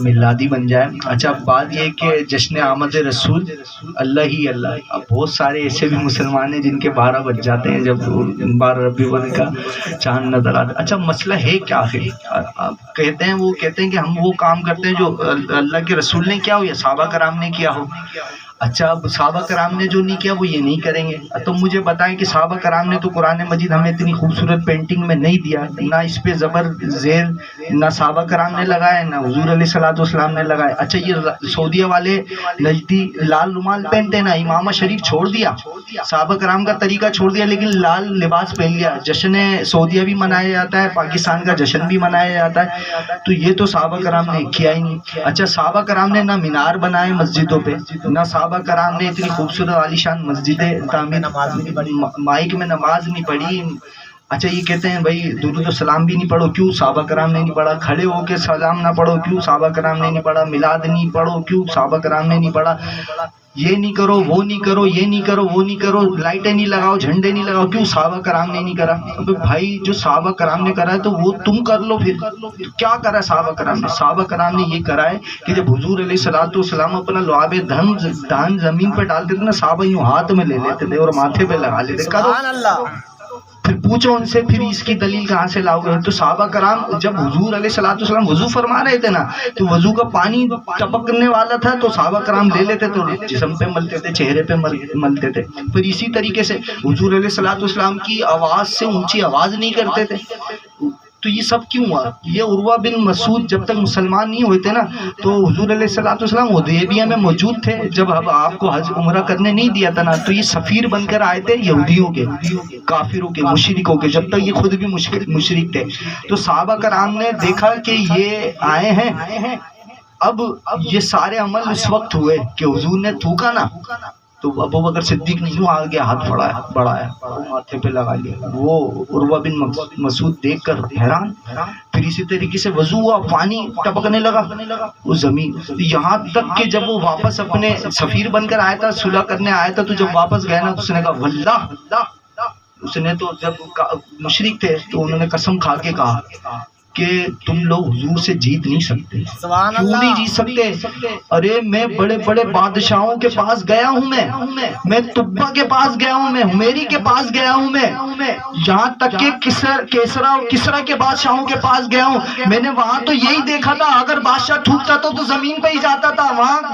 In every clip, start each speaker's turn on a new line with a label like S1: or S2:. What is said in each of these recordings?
S1: میلادی بن جائے. اچھا بات یہ کہ جشن آمد رسول اللہ ہی اللہ. اب بہت سارے ایسے بھی مسلمان ہیں جن کے 12 بج جاتے ہیں جب 12 ربیع الاول کا چاند نظر آتا. اچھا مسئلہ ہے کیا ہے؟ کہتے ہیں کہ ہم وہ کام کرتے ہیں جو اللہ کے رسول نے کیا ہو یا صحابہ کرام نے کیا ہو. اچھا اب صحابہ کرام نے جو نہیں کیا وہ یہ نہیں کریں گے. تو مجھے بتائیں کہ صحابہ کرام نے تو قرآن مجید ہمیں اتنی خوبصورت پینٹنگ میں نہیں دیا, نہ اس پہ زبر زیر نہ صحابہ کرام نے لگائے نہ حضور علیہ الصلوۃ والسلام نے لگائے. اچھا یہ سعودیہ والے نجدی لال رومال پہنتے ہیں نا, امامہ شریف چھوڑ دیا, صحابہ کرام کا طریقہ چھوڑ دیا, لیکن لال لباس پہن لیا. جشن سعودیہ بھی منایا جاتا ہے, پاکستان کا جشن بھی منایا جاتا ہے, تو یہ تو صحابہ کرام نے کیا ہی نہیں. اچھا صحابہ کرام نے نہ مینار بنائے مسجدوں پہ, نہ صحابہ کرام نے اتنی خوبصورت عالیشان مسجدیں تعمیر, مائک میں نماز نہیں پڑھی. اچھا یہ کہتے ہیں بھائی درود و سلام بھی نہیں پڑھو, کیوں صحابہ کرام نے نہیں پڑھا. کھڑے ہو کے سلام نہ پڑھو, کیوں صحابہ کرام نے نہیں پڑھا. میلاد نہیں پڑھو, کیوں صحابہ کرام نے نہیں پڑھا. یہ نہیں کرو, وہ نہیں کرو, یہ نہیں کرو, وہ نہیں کرو, لائٹیں نہیں لگاؤ, جھنڈے نہیں لگاؤ, کیوں صحابہ کرام نے نہیں کرا. بھائی جو صحابہ کرام نے کرا ہے تو وہ تم کر لو. پھر کیا کرا ہے صحابہ کرام نے؟ صحابہ کرام نے یہ کرا ہے کہ جب حضور علیہ الصلوۃ والسلام اپنا لعاب دہن زمین پہ ڈالتے تھے نا, صحابہ یوں ہاتھ میں لے لیتے تھے اور ماتھے پہ لگا لیتے. کرو پھر پوچھو ان سے پھر اس کی دلیل کہاں سے لاؤ گے. تو صحابہ کرام جب حضور علیہ الصلوۃ والسلام وضو فرما رہے تھے نا, تو وضو کا پانی ٹپکنے والا تھا تو صحابہ کرام لے لیتے تو جسم پہ ملتے تھے, چہرے پہ ملتے تھے. پھر اسی طریقے سے حضور علیہ الصلوۃ والسلام کی آواز سے اونچی آواز نہیں کرتے تھے. تو یہ سب کیوں ہوا؟ یہ عروہ بن مسعود جب تک مسلمان نہیں ہوئے تھے نا, تو حضور علیہ الصلوۃ والسلام حدیبیہ میں موجود تھے جب آپ کو حج عمرہ کرنے نہیں دیا تھا نا, تو یہ سفیر بن کر آئے تھے یہودیوں کے, کافروں کے, مشرکوں کے, جب تک یہ خود بھی مشرک تھے. تو صحابہ کرام نے دیکھا کہ یہ آئے ہیں, اب یہ سارے عمل اس وقت ہوئے کہ حضور نے تھوکا نا, تو ابو بکر صدیق نے یوں آگے ہاتھ بڑھایا, ماتھے پہ لگا لیا. وہ عروہ بن مسعود دیکھ کر حیران. پھر اسی طریقے سے وضو ہوا, پانی ٹپکنے لگا وہ زمین, یہاں تک کہ جب وہ واپس اپنے سفیر بن کر آیا تھا, صلح کرنے آیا تھا, تو جب واپس گئے نا تو اس نے کہا واللہ, اس نے تو جب مشرک تھے تو انہوں نے قسم کھا کے کہا کہ تم لوگ حضور سے جیت نہیں سکتے. کیوں نہیں جیت سکتے؟ ارے میں بڑے بڑے بادشاہوں کے پاس گیا ہوں, میں تبا کے پاس گیا ہوں, میں ہمیری کے پاس گیا ہوں, میں یہاں تک کہ کسرا کے بادشاہوں کے پاس گیا ہوں. میں نے وہاں تو یہی دیکھا تھا, اگر بادشاہ تھوکتا تو زمین پہ ہی جاتا تھا.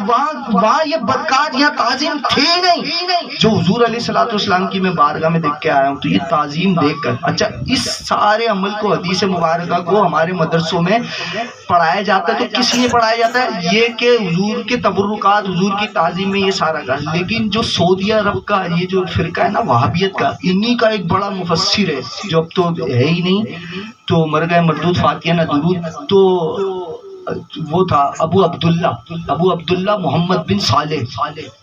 S1: وہاں یہ برکات, یہاں تعظیم تھی نہیں جو حضور علیہ الصلوۃ والسلام کی میں بارگاہ میں دیکھ کے آیا ہوں. تو یہ تعظیم دیکھ کر, اچھا اس سارے عمل کو, حدیث مبارکہ کو ہمارے مدرسوں میں پڑھایا جاتا ہے. تو کس لیے پڑھایا جاتا ہے؟ یہ کہ حضور کے تبرکات, حضور کی تعظیم میں یہ سارا کا. لیکن جو سعودی عرب کا یہ جو فرقہ ہے نا وہابیت کا, انہی کا ایک بڑا مفسر ہے جو اب تو ہے ہی نہیں, تو مر گئے, مردود فاتحہ نہ درود, تو وہ تھا ابو عبداللہ محمد بن صالح.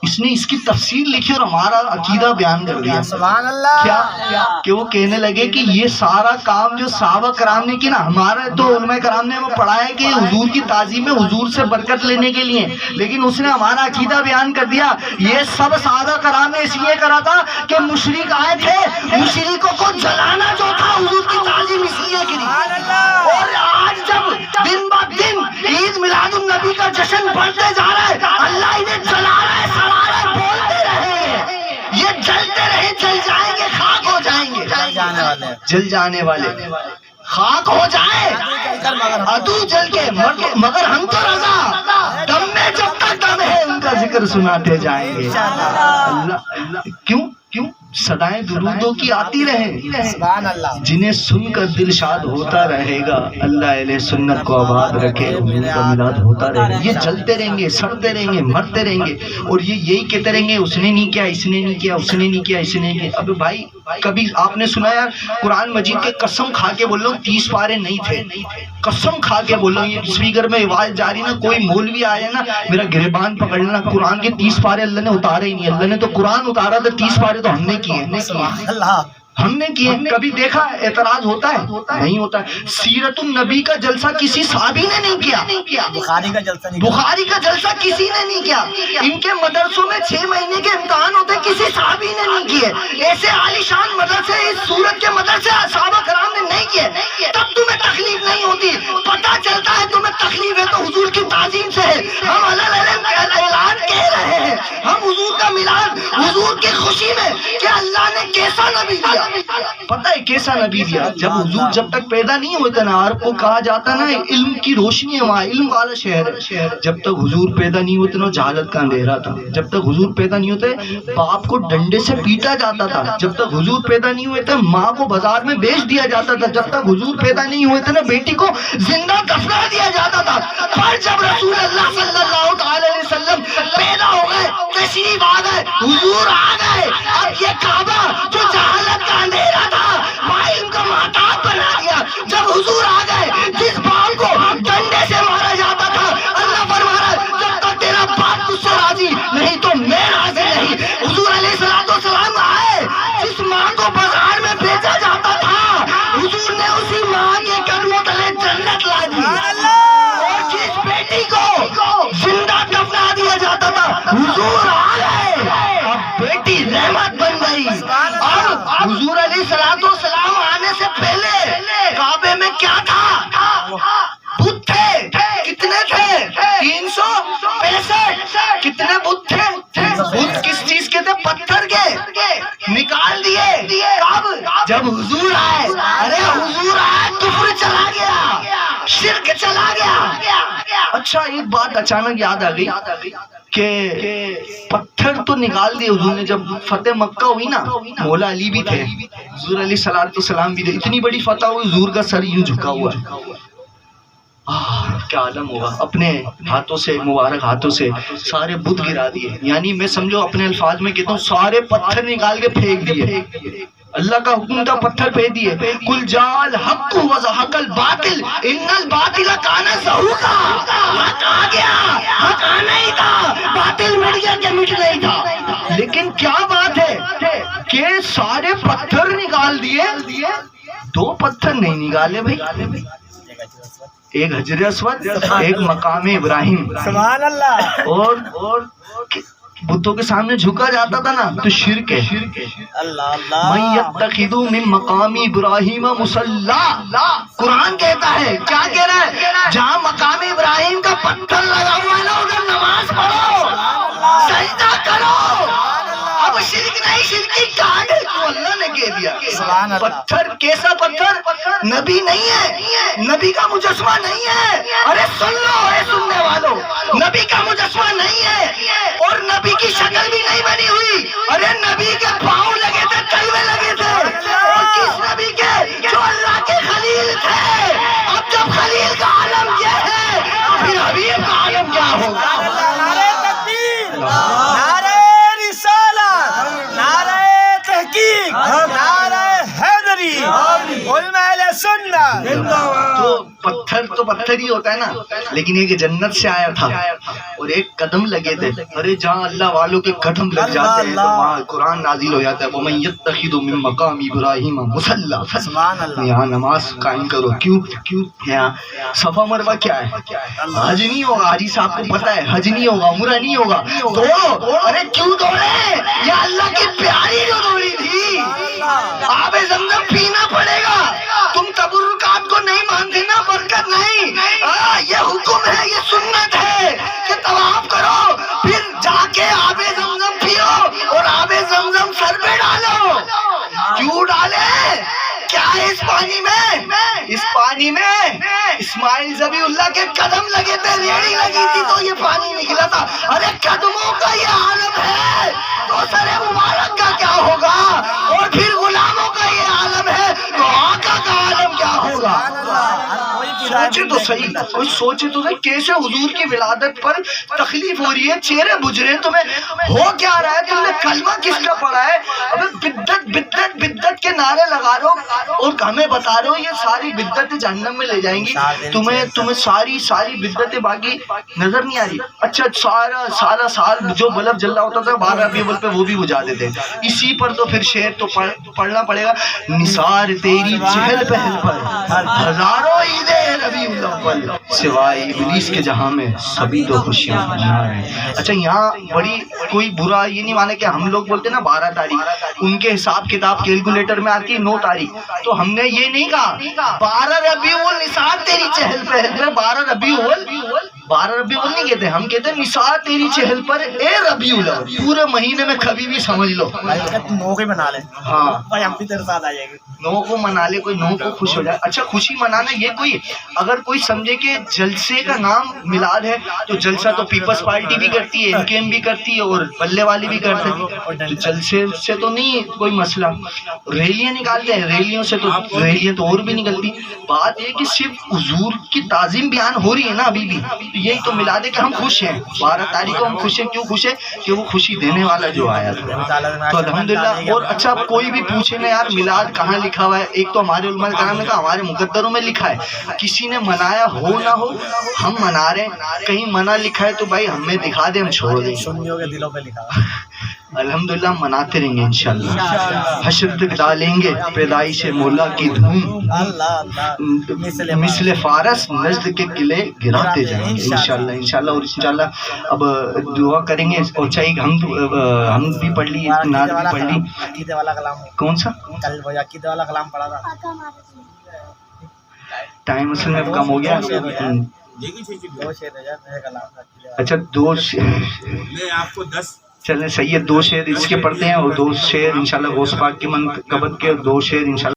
S1: اس نے اس کی تفسیر لکھی اور ہمارا عقیدہ بیان کر دیا.
S2: سبحان اللہ.
S1: کیا کہ وہ کہنے لگے کہ یہ سارا کام جو صحابہ کرام نے کی نا, ہمارا تو علماء کرام نے وہ پڑھایا کہ حضور کی تعظیم میں حضور سے برکت لینے کے لیے, لیکن اس نے ہمارا عقیدہ بیان کر دیا. یہ سب صحابہ کرام نے اس لیے کرا تھا کہ مشرک آئے تھے, مشرکوں کو جلانا جو تھا, حضور کی تعظیم اس لیے کی. اور آج جب دن بہ دن عید میلاد النبی کا جشن بڑھتے جا رہا ہے, اللہ انہیں جلا رہا ہے, سڑا رہا ہے, بولتے رہے یہ جلتے رہے, جل جائیں گے, خاک ہو جائیں گے, جل جانے والے خاک ہو جائے, عدو جل کے, مگر ہم تو رضا, دم میں جب تک دم ہے ان کا ذکر سناتے جائیں گے. اللہ کیوں صدائیں درودوں کی آتی رہیں, جنہیں سن کر دل شاد ہوتا رہے گا. اللہ اہل سنت کو آباد رکھے, ان کا میلاد ہوتا رہے گا. یہ چلتے رہیں گے, سڑتے رہیں گے, مرتے رہیں گے, اور یہ یہی کہتے رہیں گے اس نے نہیں کیا, اس نے نہیں کیا, اس نے نہیں کیا, اس نے نہیں کیا. اب بھائی کبھی آپ نے سنا یار قرآن مجید کے قسم کھا کے بول رہا ہوں 30 پارے نہیں تھے, قسم کھا کے بول رہا ہوں. یہ اسپیکر میں آواز جاری نا, کوئی مولوی آیا نا میرا گریبان پکڑ لینا, قرآن کے 30 پارے اللہ نے اتارے ہی نہیں. اللہ نے تو قرآن اتارا تھا, 30 پارے تو ہم نے کیے. ہم نے کیے. کبھی دیکھا اعتراض ہوتا ہے؟ نہیں ہوتا ہے. سیرت النبی کا جلسہ کسی صحابی نے نہیں کیا.
S2: بخاری کا جلسہ نہیں
S1: بخاری کا جلسہ کسی نے نہیں کیا. ان کے مدرسوں میں 6 مہینے کے امتحان ہوتے کسی صحابی نے نہیں کیے. ایسے عالیشان مدرسے اس سورت کے مدرسے صحابہ کرام نے نہیں کیے. تب تمہیں تکلیف نہیں ہوتی. پتہ چلتا ہے تمہیں تکلیف ہے تو حضور کی تعظیم سے ہے. ہم اعلان کہہ رہے ہیں. ہم حضور کا میلاد حضور کی خوشی میں کہ اللہ نے کیسا نبی دیا. پتہ ہے کیسا نبی دیا؟ جب حضور جب تک پیدا نہیں ہوتے نا، عرب کو کہا جاتا نا علم کی روشنی ہے وہاں، علم والا شہر ہے. جب تک حضور پیدا نہیں ہوتے نا جہالت کا اندھیرا تھا. جب تک حضور پیدا نہیں ہوتے باپ کو ڈنڈے سے پیٹا جاتا تھا. جب تک حضور پیدا نہیں ہوئے تھے ماں کو بازار میں بیچ دیا جاتا تھا. جب تک حضور پیدا نہیں ہوئے تھے نا بیٹی کو زندہ دفنا دیا جاتا تھا. پر جب رسول اللہ صلی اللہ تعالی علیہ وسلم پیدا ہو گئے، تشریف آ گئے، حضور آ گئے، اب یہ کعبہ جو جہالت کا اندھیرا تھا علم کا مہتاب بنا دیا. جب حضور آ گئے، جس باپ کو ڈنڈے سے مارا جاتا تھا، اللہ فرما رہا ہے جب تک تیرا باپ تجھ سے راضی نہیں تو میں راضی نہیں. حضور علیہ الصلوۃ والسلام آئے، جس ماں کو بازار میں بیچا جاتا تھا حضور نے اسی ماں کے قدموں تلے جنت لا دی. اور جس بیٹی کو زندہ دفنا دیا جاتا تھا حضور آ گئے، اب بیٹی رحمت بن گئی. اور حضور علیہ الصلوۃ والسلام آنے سے پہلے کعبے میں کیا تھا؟ بت تھے. کتنے تھے؟ 365. کتنے بت تھے؟ بت کس چیز کے تھے؟ پتھر کے. نکال دیے. کب؟ جب حضور آئے. ارے حضور آئے کفر چلا گیا، شرک چلا گیا. اچھا ایک بات اچانک یاد آ گئی کہ پتھر تو نکال دیے حضور نے. جب فتح مکہ ہوئی نا مولا علی بھی تھے، حضور علیہ الصلوۃ والسلام بھی تھے. اتنی بڑی فتح ہوئی حضور کا سر یوں جھکا ہوا ہے. کیا عالم ہوگا. اپنے ہاتھوں سے مبارک ہاتھوں سے سارے بت گرا دیے. یعنی میں سمجھو اپنے الفاظ میں کہتا ہوں سارے پتھر نکال کے پھینک دیے. اللہ کا حکم تھا پتھر پھینک دیے. کل جال حق وزحق الباطل ان الباطل کان زہوقا. حق آ گیا، حق آنا ہی تھا، باطل مٹ گیا کہ مٹ نہیں تھا. لیکن کیا بات ہے کہ سارے پتھر نکال دیے، 2 پتھر نہیں نکالے بھائی. ایک حجر اسود، ایک مقام ابراہیم.
S2: سبحان اللہ.
S1: اور بتوں کے سامنے جھکا جاتا تھا نا تو شرک ہے.
S2: اللہ اللہ.
S1: من یتخذ من مقام ابراہیم مصلی. قرآن کہتا ہے، کیا کہہ رہا ہے؟ جہاں مقام ابراہیم کا پتھر لگا ہوا ہے نا ادھر نماز پڑھو، سجدہ کرو. اب شرک نہیں، شرک کی کاٹ ہے تو اللہ نے کہہ دیا. پتھر کیسا پتھر؟ نبی نہیں ہے، نبی کا مجسمہ نہیں ہے. ارے سن لو اے سننے والوں، نبی کا مجسمہ نہیں ہے اور نبی کی شکل بھی نہیں بنی ہوئی. ارے نبی کے پاؤں لگے تھے، تلوے لگے تھے. اور کس نبی کے؟ جو اللہ کے خلیل تھے. اب جب خلیل کا عالم یہ ہے تو پھر حبیب کا عالم کیا ہوگا؟
S2: نعرہ تکبیر، نعرہ رسالت، نعرہ تحقیق، نعرہ حیدری، علماء اہل سنت.
S1: تو پتھر تو پتھر ہی ہوتا ہے نا، لیکن ایک جنت سے آیا تھا اور ایک قدم لگے تھے. ارے جہاں اللہ والوں کے قدم لگ جاتے ہیں تو وہاں قرآن نازل ہو جاتا ہے. وَمَن يَتَّخِذُ مِن مَّقَامِ إِبْرَاهِيمَ مُصَلًّى. یہاں نماز قائم کرو. کیوں یہاں صفا مروہ کیا ہے؟ حج نہیں ہوگا. حاجی صاحب کو پتا ہے حج نہیں ہوگا، عمرہ نہیں ہوگا. دوڑو. ارے کیوں دوڑے؟ یہ اللہ کی پیاری جو دوڑی تھی. آب زمزم پینا پڑے گا. تم تبرکات کو نہیں مانتے نا، برکت نہیں. یہ حکم ہے، یہ سنت ہے کہ طواف کرو پھر جا کے آب زمزم پیو اور آب زمزم سر پہ ڈالو. کیوں ڈالے؟ کیا ہے اس پانی میں؟ اس پانی میں اسماعیل ذبیح اللہ کے قدم لگے تھے، ریڑھی لگی تھی تو یہ پانی نکلا تھا. ارے قدموں کا یہ عالم ہے تو سر مبارک کا کیا ہوگا؟ اور پھر غلاموں کا یہ عالم ہے تو آقا کا عالم کیا ہوگا؟ سوچے تو صحیح، کوئی سوچے تو صحیح کیسے حضور کی ولادت پر تکلیف ہو رہی ہے، چہرے بجھ رہے ہیں. تمہیں ہو کیا رہا ہے؟ تم نے کلمہ کس کا پڑھا ہے؟ ابے بدت بدت بدت کے نعرے لگا رہے ہو اور ہم ہمیں بتا رہے ہو یہ ساری بدعتیں جہنم میں لے جائیں گی, تمہیں ساری بدعتیں باقی نظر نہیں آ رہی. اچھا سارا سال جو بلب جل رہا ہوتا تھا 12 ربیع الاول پہ وہ بھی بجھا دیتے, اسی پر تو پھر شعر تو پڑھنا پڑے گا. نثار تیری چہل پہل پر ہزاروں عیدیں ربیع الاول, سوائے ابلیس کے جہاں میں سبھی تو خوشیاں منا رہے ہیں. اچھا یہاں بڑی کوئی برا یہ نہیں مانے کہ ہم لوگ بولتے نا 12 تاریخ, ان کے حساب کتاب کیلکولیٹر میں آتی ہے 9 تاریخ, تو ہم نے یہ نہیں کہا 12 ربیع الاول نثار تیری چہل پہل پر 12 ربیع الاول نہیں کہتے, ہم کہتے ہیں نثار تیری چہل پر اے ربیع الاول. پورے مہینے میں کبھی بھی سمجھ لو
S2: 9 کو منا لے,
S1: ہاں
S2: بھائی ہم بھی تیرے ساتھ آ جائیں گے.
S1: 9 کو منا لے, کوئی 9 کو خوش ہو جائے. اچھا خوشی منانا یہ کوئی, اگر کوئی سمجھے کہ جلسے کا نام میلاد ہے تو جلسہ تو پیپلز پارٹی بھی کرتی ہے, MKM بھی کرتی ہے اور بلے والی بھی کرتے ہیں, تو جلسے سے تو نہیں کوئی مسئلہ. ریلیاں نکالتے ہیں, ریلیوں سے تو ریلیاں تو اور بھی نکلتی. بات یہ کہ صرف حضور کی تعظیم بیان ہو رہی ہے نا ابھی بھی, یہی تو میلاد ہے کہ ہم خوش ہیں 12 تاریخ کو ہم خوش ہیں. کیوں خوش ہیں؟ کہ وہ خوشی دینے والا جو آیا تھا, تو الحمدللہ. اور اچھا کوئی بھی پوچھے نا یار میلاد کہاں لکھا ہوا ہے, ایک تو ہمارے علماء کرام نے کہا ہمارے مقدروں میں لکھا ہے, کسی نے منایا ہو نہ ہو ہم منا رہے ہیں. کہیں منع لکھا ہے تو بھائی ہمیں دکھا دیں, ہم چھوڑ دیں.
S2: سنیوں کے دلوں پہ لکھا
S1: الحمدللہ مناتے رہیں گے انشاءاللہ. حشر تک ڈالیں گے پیدائش مولا کی دھوم, مثل فارس نجد کے قلعے گراتے جائیں گے انشاءاللہ. اور انشاءاللہ اب دعا کریں گے. اور چاہیے ہم بھی پڑھ لی, نعت بھی پڑھ لی.
S2: عقیدے والا کلام
S1: کون سا
S2: کل وہ عقیدے والا کلام پڑھا تھا.
S1: ٹائم اصل میں کم ہو گیا.
S2: 2 شعر کلام.
S1: اچھا 2
S3: میں آپ کو 10
S1: چلیں صحیح ہے, 2 شعر اس کے پڑھتے ہیں اور 2 شعر انشاءاللہ غوث پاک کی منقبت کے, اور 2 شعر انشاءاللہ